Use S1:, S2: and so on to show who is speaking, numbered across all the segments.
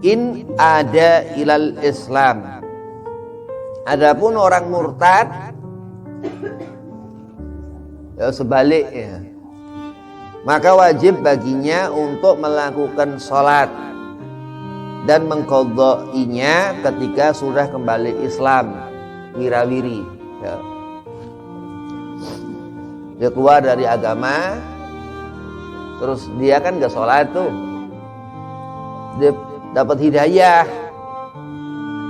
S1: in ada ilal Islam. Adapun orang murtad ya sebaliknya, maka wajib baginya untuk melakukan sholat dan mengqadha'inya ketika sudah kembali Islam, wirawiri ya. Dia keluar dari agama, terus dia kan gak sholat tuh, dia dapat hidayah,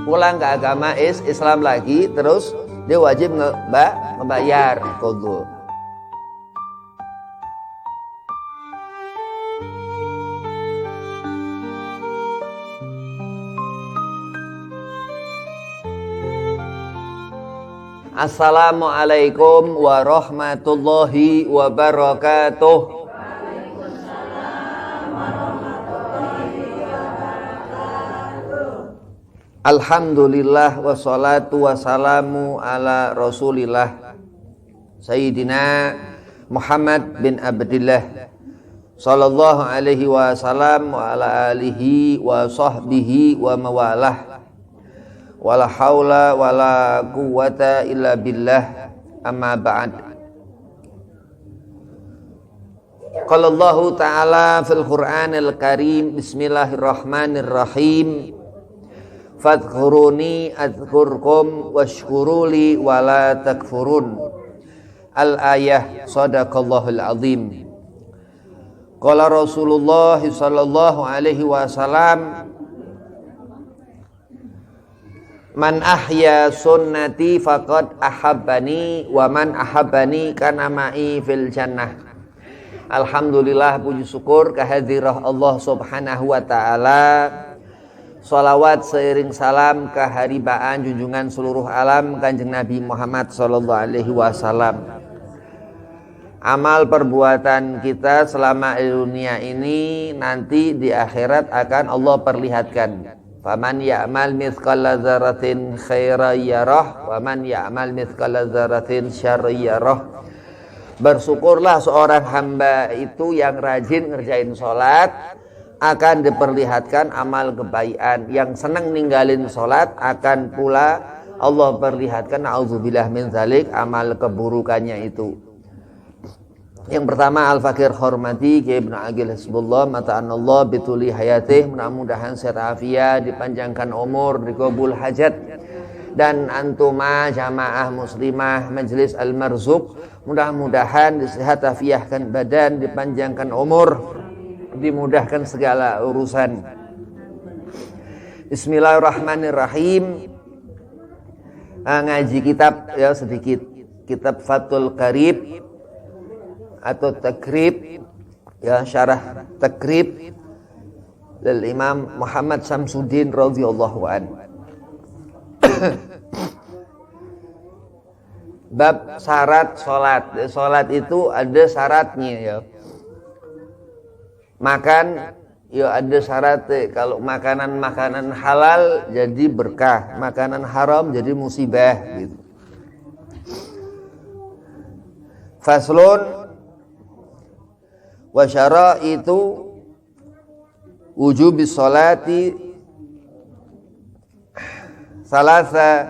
S1: pulang ke agama Islam lagi, terus dia wajib ngebayar qadha. Assalamualaikum warahmatullahi wabarakatuh. Alhamdulillah wassalatu wassalamu ala Rasulillah Sayyidina Muhammad bin Abdillah sallallahu alaihi wasallam wa ala alihi wa sahbihi wa mawalah. Wala haula wala quwwata illa billah, amma ba'd. Qala Allah ta'ala fil Qur'anil Karim, bismillahirrahmanirrahim, fadhkuruni adzkurkum washkuruli wala takfurun. Al-ayah, sadaqallahul azim. Qala Rasulullah sallallahu alaihi wasallam, man ahya sunnati faqad ahabbani wa man ahabbani kana ma'i fil jannah. Alhamdulillah, puji syukur kehadirat Allah subhanahu wa ta'ala. Salawat seiring salam keharibaan junjungan seluruh alam Kanjeng Nabi Muhammad sallallahu alaihi wasallam. Amal perbuatan kita selama di dunia ini nanti di akhirat akan Allah perlihatkan. Faman ya'mal mithqala dzarratin khairan yarah wa man ya'mal mithqala dzarratin syarran yarah. Bersyukurlah seorang hamba itu yang rajin ngerjain sholat, akan diperlihatkan amal kebaikan. Yang senang ninggalin sholat akan pula Allah perlihatkan, na'udzubillah min dzalik, amal keburukannya itu. Yang pertama, Al-Fakir hormati Kiai Ibnu Aqil Hizbullah, mata'anallah bituli hayatih, mudah-mudahan sehat afiat, dipanjangkan umur, dikabul hajat. Dan antuma jamaah muslimah Majelis Al-Marzuq, mudah-mudahan disehat afiahkan badan, dipanjangkan umur, dimudahkan segala urusan. Bismillahirrahmanirrahim. Ngaji kitab ya sedikit, kitab Fathul Qarib atau Takrib ya, syarah Takrib dari Imam Muhammad Samsuddin radhiyallahu anhu. Bab syarat salat. Salat itu ada syaratnya ya. Makan ya ada syarat. Kalau makanan halal jadi berkah, makanan haram jadi musibah gitu. Faslun wa syaraitu wujubis sholati salasa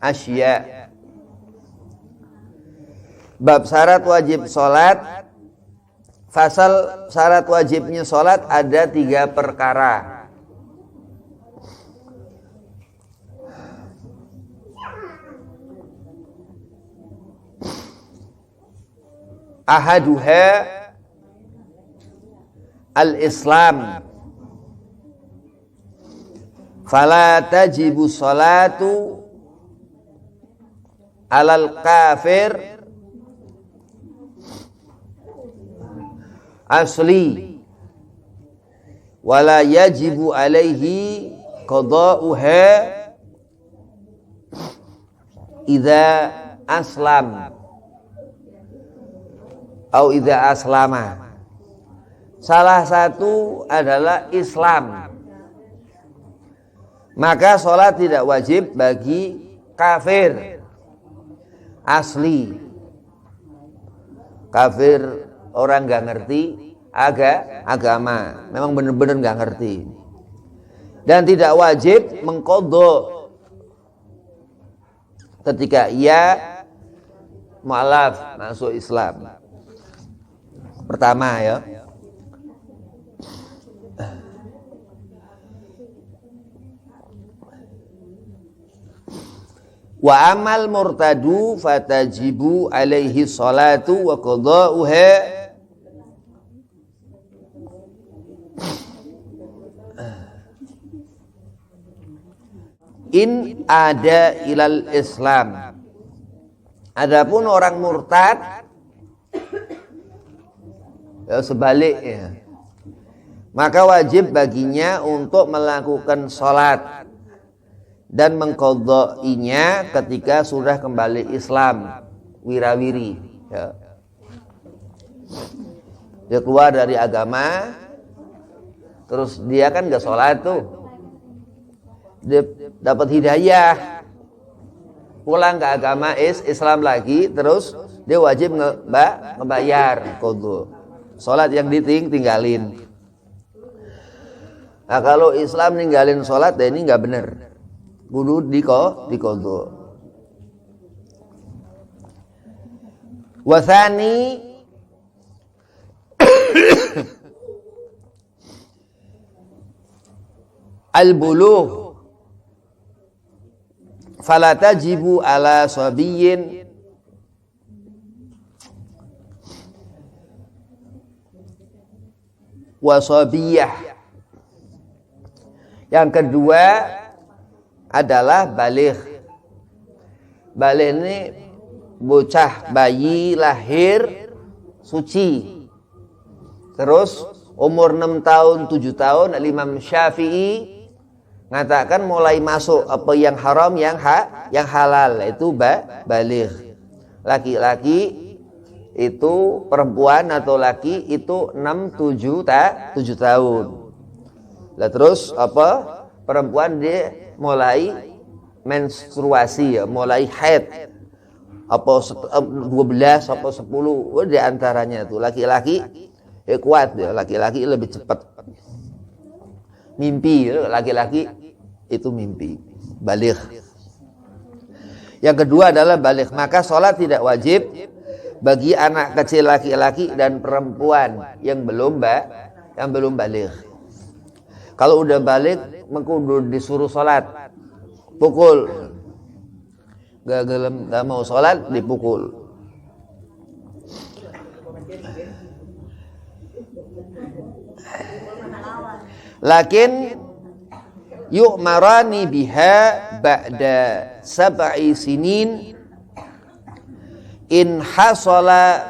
S1: asya. Bab syarat wajib sholat. Fasal syarat wajibnya sholat ada 3 perkara. Ahaduha al-Islam, fala tajibu sholatu alal kafir asli wala yajibu alaihi qada'uha idza aslam atau idza aslama. Salah satu adalah Islam, maka sholat tidak wajib bagi kafir asli. Kafir orang gak ngerti agama, memang benar-benar gak ngerti. dan tidak wajib mengqadha ketika ia mu'alaf masuk Islam. Pertama ya. Wa amal murtadu fatajibu alaihi salatu wa qada'uha in ada ilal Islam. Adapun orang murtad ya sebaliknya, maka wajib baginya untuk melakukan sholat dan mengqadha'inya ketika sudah kembali Islam, wirawiri ya. Dia keluar dari agama, terus dia kan gak sholat tuh, dia dapat hidayah, pulang ke agama Islam lagi, terus dia wajib ngebayar qadha. Sholat yang ditinggalin. Nah kalau Islam ninggalin sholat, ya ini nggak benar. Kudu diqadha. Wasani al-bulugh fala tajibu ala sabiyyin wa sabiyah. Yang kedua adalah baligh. Baligh ini bocah bayi lahir suci. Terus umur 6 tahun, 7 tahun Imam Syafi'i mengatakan mulai masuk apa yang haram, yang halal, itu baligh. Laki-laki itu, perempuan atau laki itu 6 7 tahun. Lah terus apa? Perempuan dia mulai menstruasi ya, mulai haid. Apa 12 apa 10 di antaranya itu. Laki-laki kuat ya, laki-laki lebih cepat. Mimpi, laki-laki itu mimpi, baligh. Yang kedua adalah baligh, maka sholat tidak wajib bagi anak kecil laki-laki dan perempuan yang belum baligh. Kalau udah baligh, mengkudu disuruh sholat, pukul. Gak mau sholat, dipukul. Lakin yu'marani biha ba'da 7 sinin in hasala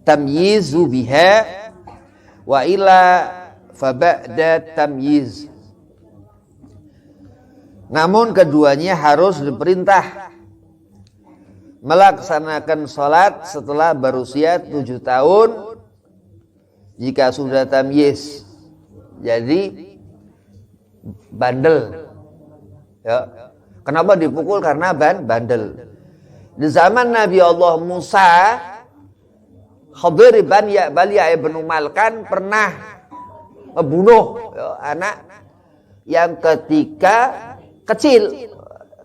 S1: tamyizu biha wa ila fa ba'da tamyiz. Namun keduanya harus diperintah melaksanakan sholat setelah berusia 7 tahun jika sudah tamyiz. Jadi bandel ya. Kenapa dipukul? Karena bandel. Di zaman Nabi Allah Musa, Khadir Balya ibn Malkan pernah membunuh ya, anak yang ketika kecil.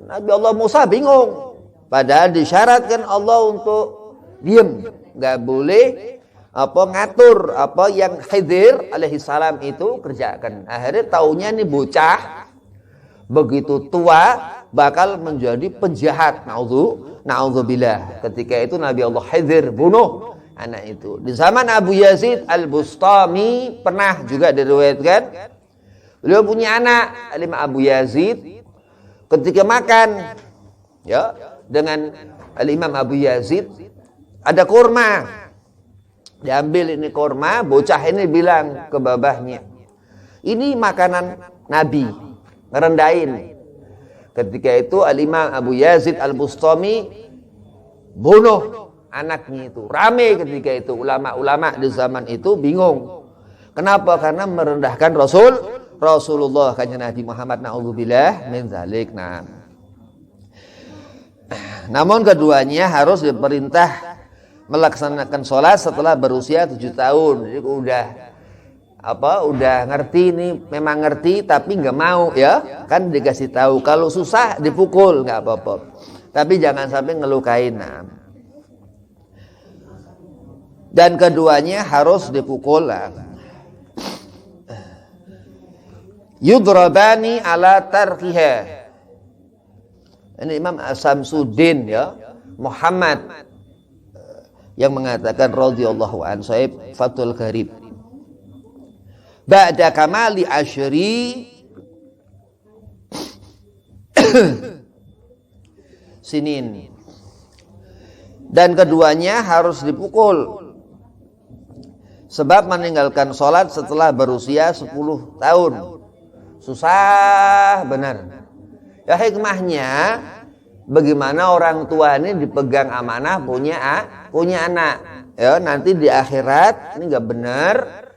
S1: Nabi Allah Musa bingung. Padahal disyaratkan Allah untuk diam, nggak boleh ngatur apa yang Khidir alaihi salam itu kerjakan. Akhirnya taunya nih bocah begitu tua bakal menjadi penjahat. Na'udzubillah. Ketika itu Nabi Allah Khidir bunuh anak itu. Di zaman Abu Yazid Al-Bustami pernah juga diriwayatkan beliau punya anak, Imam Abu Yazid, ketika makan ya dengan Imam Abu Yazid ada kurma, diambil ini kurma, bocah ini bilang ke babahnya, ini makanan Nabi, ngerendahin. Ketika itu Imam Abu Yazid Al-Bustami bunuh anaknya itu. Rame ketika itu ulama-ulama di zaman itu bingung. Kenapa? Karena merendahkan Rasulullah kanjeng Nabi Muhammad, naudzubillah min zalik. Namun keduanya harus diperintah melaksanakan sholat setelah berusia 7 tahun. Jadi udah ngerti nih, memang ngerti tapi nggak mau ya, kan dikasih tahu. Kalau susah dipukul nggak apa-apa, tapi jangan sampai ngelukain. Nah. Dan keduanya harus dipukul lah. Yudrabani ala tarkiha. Ini Imam Samsuddin ya, Muhammad yang mengatakan radhiyallahu an, Sahib Fathul Gharib. Ba'da kamali asyri sinin. Dan keduanya harus dipukul. Sebab meninggalkan sholat setelah berusia 10 tahun. Susah benar. Ya hikmahnya, bagaimana orang tua ini dipegang amanah punya anak. Ya nanti di akhirat ini nggak benar.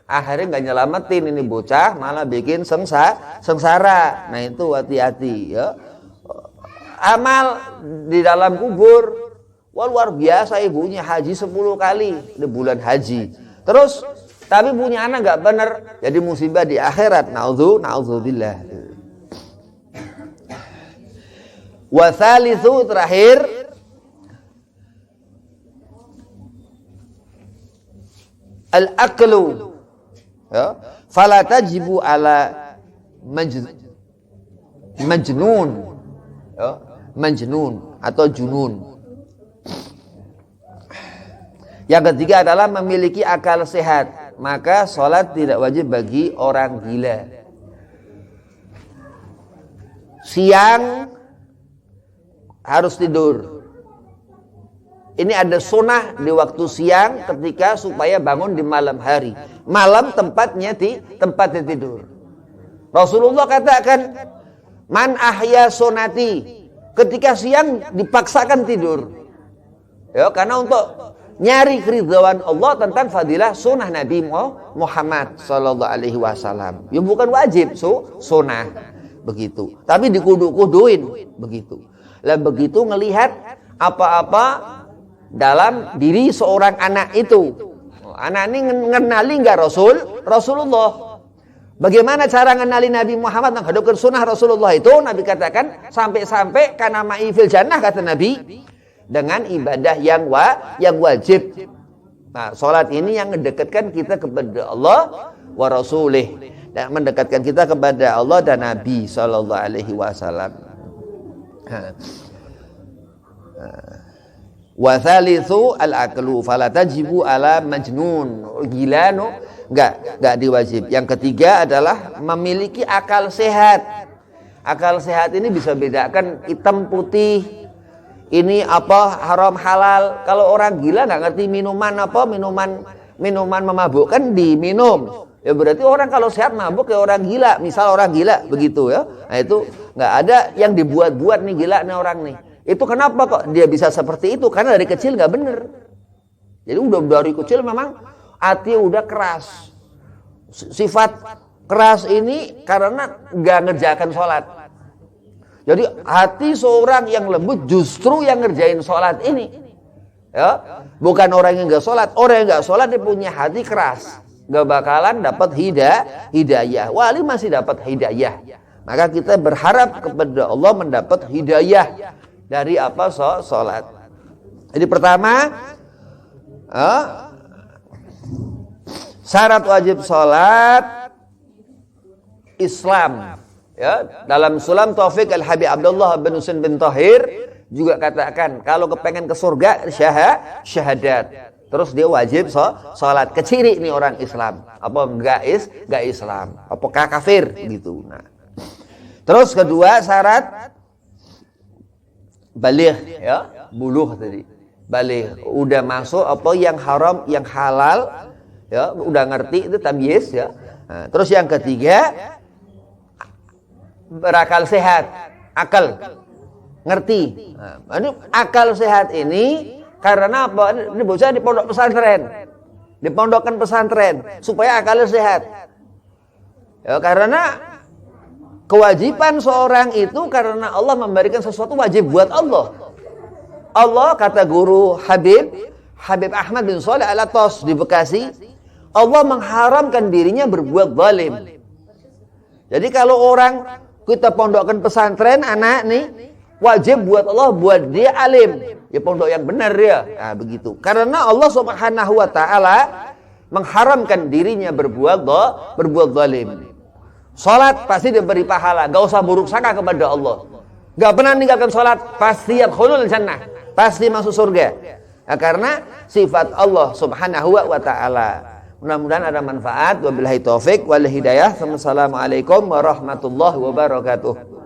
S1: Akhirnya nggak nyelamatin ini bocah, malah bikin sengsara. Nah itu hati-hati ya. Amal di dalam kubur, wah luar biasa, ibunya haji 10 kali di bulan haji. Terus tapi punya anak nggak benar, jadi musibah di akhirat. Na'udzubillah. Wa tsalitsu terakhir, al-aqlu. Ya, fala tajibu ala majnun, ya, majnun atau junun. Yang ketiga adalah memiliki akal sehat, maka sholat tidak wajib bagi orang gila. Siang harus tidur. Ini ada sunnah di waktu siang ketika supaya bangun di malam hari. Malam tempatnya tidur. Rasulullah katakan, man ahya sunati. Ketika siang dipaksakan tidur. Ya, karena untuk nyari keridhaan Allah tentang fadilah sunnah Nabi Muhammad sallallahu alaihi wasallam. Ya bukan wajib, sunnah begitu. Tapi dikudu-kuduin begitu. Lah begitu ngelihat apa-apa dalam diri seorang anak itu. Anak ini ngenali nggak Rasulullah. Bagaimana cara ngenali Nabi Muhammad menghadapkan sunnah Rasulullah itu? Nabi katakan sampai-sampai kana ma'i fil jannah, kata Nabi, dengan ibadah yang wajib. Nah, salat ini yang mendekatkan kita kepada Allah wa rasulih, dan mendekatkan kita kepada Allah dan Nabi sallallahu alaihi wasallam. Wa tsalitsu al-aqlu fala tajibu ala majnun. Gila enggak diwajib. Yang ketiga adalah memiliki akal sehat. Akal sehat ini bisa bedakan hitam putih. Ini apa haram halal. Kalau orang gila enggak ngerti minuman memabukkan diminum. Ya berarti orang kalau sehat mabuk kayak orang gila. Misal orang gila begitu ya. Nah itu enggak ada yang dibuat-buat nih gila nih orang nih. Itu kenapa kok dia bisa seperti itu? Karena dari kecil nggak bener. Jadi udah dari kecil memang hati udah keras. Sifat keras ini karena nggak ngerjakan sholat. Jadi hati seorang yang lembut justru yang ngerjain sholat ini. Ya, bukan orang yang nggak sholat. Orang yang nggak sholat dia punya hati keras, nggak bakalan dapat hidayah. Wali masih dapat hidayah. Maka kita berharap kepada Allah mendapat hidayah dari apa sholat. Jadi pertama, syarat wajib sholat Islam. Ya, dalam Sulam Taufik Al-Habib Abdullah bin Husain bin Tahir juga katakan kalau kepengen ke surga syahadat. Terus dia wajib sholat. Keciri nih orang Islam. Apa enggak Islam? Apakah kafir gitu. Nah. Terus kedua syarat baligh, ya, buluh tadi. Baligh, udah masuk apa yang haram, yang halal, ya, udah ngerti itu tamyiz ya. Nah, terus yang ketiga berakal sehat, akal ngerti. Nah, ini akal sehat ini karena apa? Ini bocah di pondok pesantren, dipondokkan pesantren supaya akalnya sehat. Ya, karena kewajiban seorang itu karena Allah memberikan sesuatu wajib buat Allah. Allah kata guru Habib Habib Ahmad bin Shalih Al-Athas di Bekasi, Allah mengharamkan dirinya berbuat zalim. Jadi kalau orang kita pondokkan pesantren anak nih, wajib buat Allah buat dia alim, ya pondok yang benar ya. Nah, begitu. Karena Allah Subhanahu wa taala mengharamkan dirinya berbuat zalim. Salat pasti diberi pahala, gak usah buruk sangka kepada Allah. Gak pernah meninggalkan salat, pasti yadkhulul jannah, pasti masuk surga. Nah, karena sifat Allah Subhanahu wa taala. Mudah-mudahan ada manfaat. Wabillahi taufik wal hidayah. Wassalamualaikum warahmatullahi wabarakatuh.